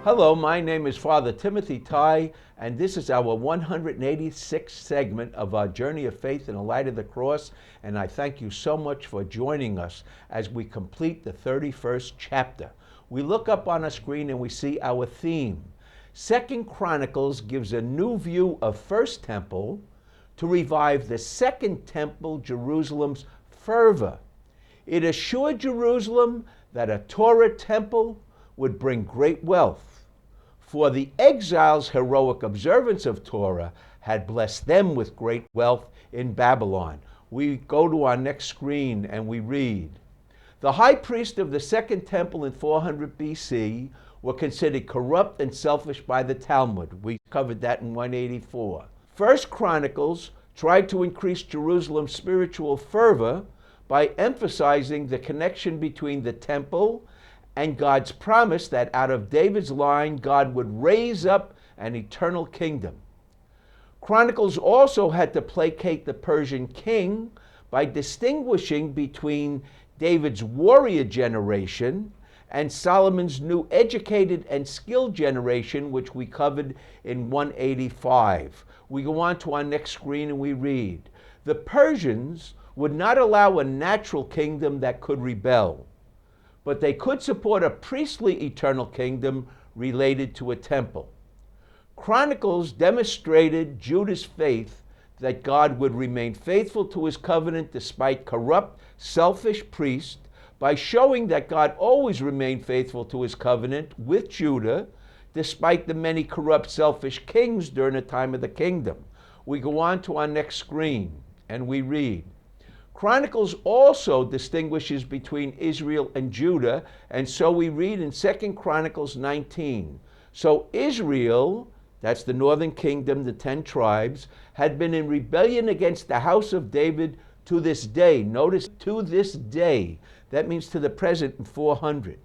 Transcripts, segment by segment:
Hello, my name is Father Timothy Ty, and this is our 186th segment of our Journey of Faith in the Light of the Cross, and I thank you so much for joining us as we complete the 31st chapter. We look up on a screen and we see our theme. 2 Chronicles gives a new view of First Temple to revive the Second Temple, Jerusalem's fervor. It assured Jerusalem that a Torah temple would bring great wealth, for the exiles' heroic observance of Torah had blessed them with great wealth in Babylon. We go to our next screen and we read, the high priest of the Second Temple in 400 BC were considered corrupt and selfish by the Talmud. We covered that in 184. First Chronicles tried to increase Jerusalem's spiritual fervor by emphasizing the connection between the temple and God's promise that out of David's line, God would raise up an eternal kingdom. Chronicles also had to placate the Persian king by distinguishing between David's warrior generation and Solomon's new educated and skilled generation, which we covered in 185. We go on to our next screen and we read, the Persians would not allow a natural kingdom that could rebel, but they could support a priestly eternal kingdom related to a temple. Chronicles demonstrated Judah's faith that God would remain faithful to his covenant despite corrupt, selfish priests by showing that God always remained faithful to his covenant with Judah despite the many corrupt, selfish kings during the time of the kingdom. We go on to our next screen and we read, Chronicles also distinguishes between Israel and Judah, and so we read in 2 Chronicles 19. So Israel, that's the northern kingdom, the 10 tribes, had been in rebellion against the house of David to this day. Notice, to this day. That means to the present in 400.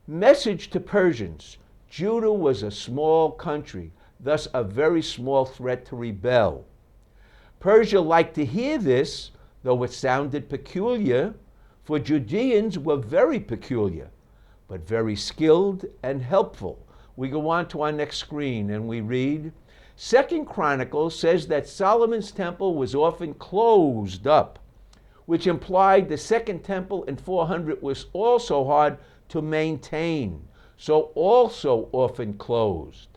Message to Persians. Judah was a small country, thus a very small threat to rebel. Persia liked to hear this, though it sounded peculiar, for Judeans were very peculiar, but very skilled and helpful. We go on to our next screen and we read, 2 Chronicles says that Solomon's temple was often closed up, which implied the Second Temple in 400 was also hard to maintain, so also often closed.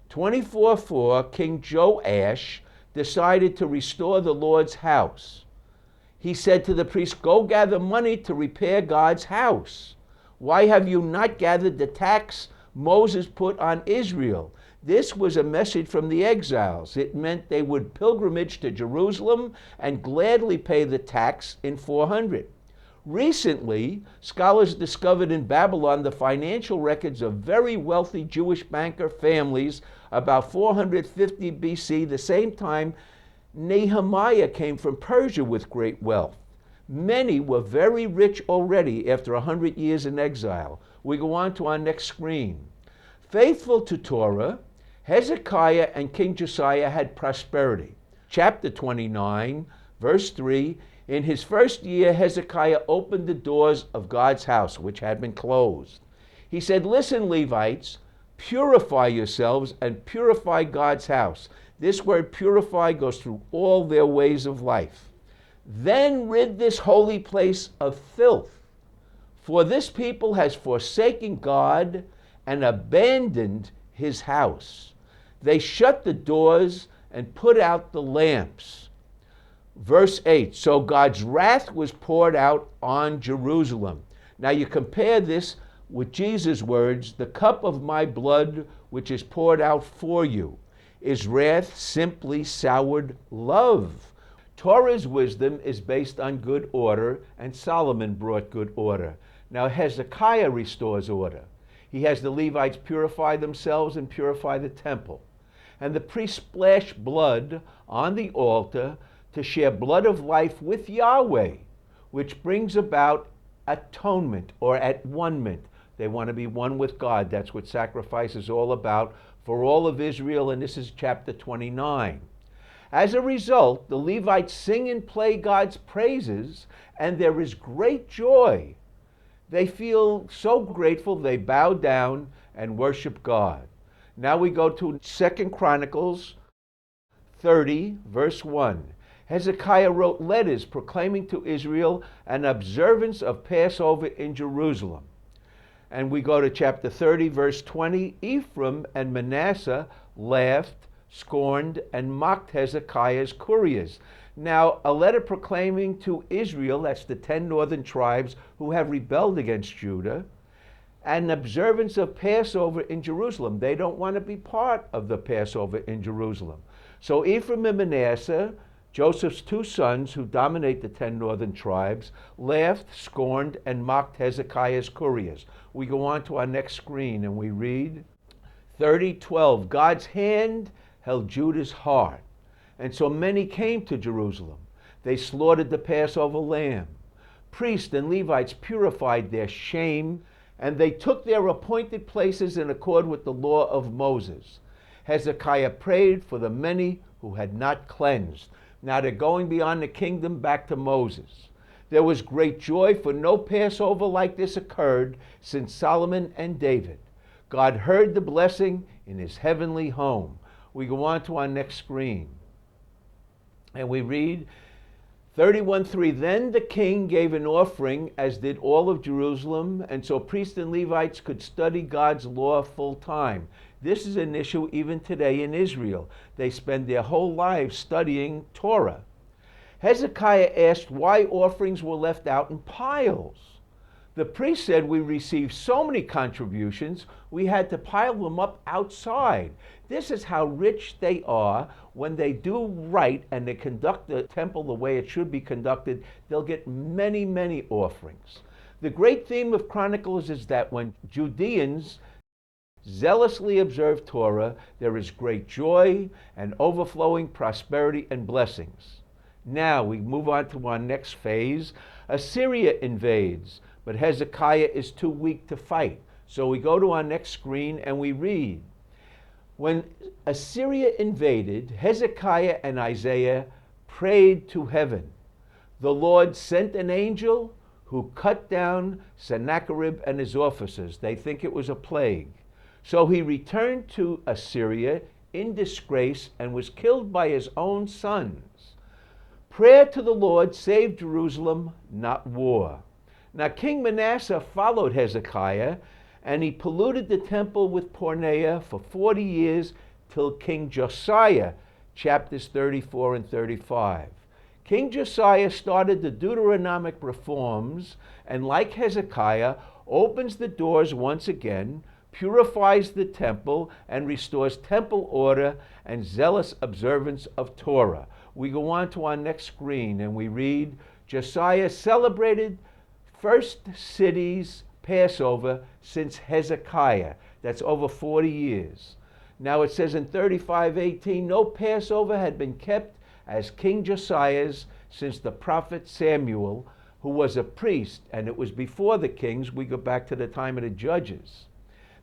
24:4, King Joash decided to restore the Lord's house. He said to the priest, go gather money to repair God's house. Why have you not gathered the tax Moses put on Israel? This was a message from the exiles. It meant they would pilgrimage to Jerusalem and gladly pay the tax in 400. Recently, scholars discovered in Babylon the financial records of very wealthy Jewish banker families about 450 BC, the same time Nehemiah came from Persia with great wealth. Many were very rich already after 100 years in exile. We go on to our next screen. Faithful to Torah, Hezekiah and King Josiah had prosperity. Chapter 29, verse 3, in his first year, Hezekiah opened the doors of God's house, which had been closed. He said, listen, Levites, purify yourselves and purify God's house. This word purify goes through all their ways of life. Then rid this holy place of filth, for this people has forsaken God and abandoned his house. They shut the doors and put out the lamps. Verse 8, so God's wrath was poured out on Jerusalem. Now you compare this with Jesus' words, the cup of my blood which is poured out for you. Is wrath simply soured love? Torah's wisdom is based on good order, and Solomon brought good order. Now Hezekiah restores order. He has the Levites purify themselves and purify the temple. And the priests splash blood on the altar to share blood of life with Yahweh, which brings about atonement or at-one-ment. They want to be one with God. That's what sacrifice is all about for all of Israel, and this is chapter 29. As a result, the Levites sing and play God's praises, and there is great joy. They feel so grateful they bow down and worship God. Now we go to 2 Chronicles 30, verse 1. Hezekiah wrote letters proclaiming to Israel an observance of Passover in Jerusalem. And we go to chapter 30, verse 20. Ephraim and Manasseh laughed, scorned, and mocked Hezekiah's couriers. Now, a letter proclaiming to Israel, that's the 10 northern tribes who have rebelled against Judah, an observance of Passover in Jerusalem. They don't want to be part of the Passover in Jerusalem. So Ephraim and Manasseh, Joseph's two sons who dominate the 10 northern tribes, laughed, scorned, and mocked Hezekiah's couriers. We go on to our next screen and we read 30:12. God's hand held Judah's heart, and so many came to Jerusalem. They slaughtered the Passover lamb. Priests and Levites purified their shame, and they took their appointed places in accord with the law of Moses. Hezekiah prayed for the many who had not cleansed. Now they're going beyond the kingdom back to Moses. There was great joy, for no Passover like this occurred since Solomon and David. God heard the blessing in his heavenly home. We go on to our next screen. And we read 31:3. Then the king gave an offering, as did all of Jerusalem, and so priests and Levites could study God's law full time. This is an issue even today in Israel. They spend their whole lives studying Torah. Hezekiah asked why offerings were left out in piles. The priest said, we received so many contributions, we had to pile them up outside. This is how rich they are. When they do right and they conduct the temple the way it should be conducted, they'll get many, many offerings. The great theme of Chronicles is that when Judeans zealously observe Torah, there is great joy and overflowing prosperity and blessings. Now we move on to our next phase. Assyria invades, but Hezekiah is too weak to fight. So we go to our next screen and we read, when Assyria invaded, Hezekiah and Isaiah prayed to heaven. The Lord sent an angel who cut down Sennacherib and his officers. They think it was a plague. So he returned to Assyria in disgrace and was killed by his own sons. Prayer to the Lord saved Jerusalem, not war. Now King Manasseh followed Hezekiah, and he polluted the temple with porneia for 40 years till King Josiah, chapters 34 and 35. King Josiah started the Deuteronomic reforms, and like Hezekiah, opens the doors once again, purifies the temple, and restores temple order and zealous observance of Torah. We go on to our next screen and we read, Josiah celebrated first city's Passover since Hezekiah. That's over 40 years. Now it says in 35:18, no Passover had been kept as King Josiah's since the prophet Samuel, who was a priest, and it was before the kings. We go back to the time of the judges.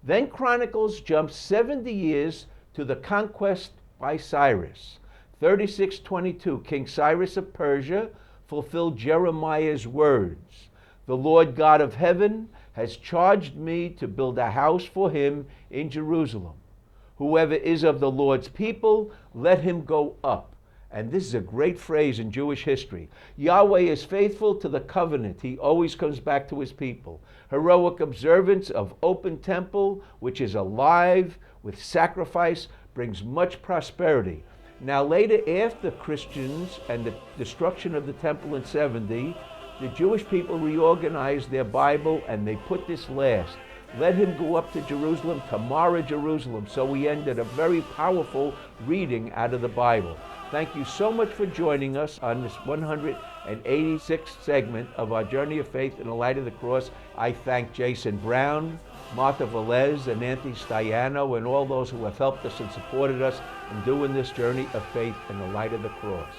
Then Chronicles jumps 70 years to the conquest by Cyrus. 36:22, King Cyrus of Persia fulfilled Jeremiah's words. The Lord God of heaven has charged me to build a house for him in Jerusalem. Whoever is of the Lord's people, let him go up. And this is a great phrase in Jewish history. Yahweh is faithful to the covenant. He always comes back to his people. Heroic observance of open temple, which is alive with sacrifice, brings much prosperity. Now later, after Christians and the destruction of the temple in 70, the Jewish people reorganized their Bible and they put this last. Let him go up to Jerusalem, tomorrow Jerusalem. So we ended a very powerful reading out of the Bible. Thank you so much for joining us on this 186th segment of our Journey of Faith in the Light of the Cross. I thank Jason Brown, Martha Velez, and Nancy Staiano, and all those who have helped us and supported us in doing this journey of faith in the light of the cross.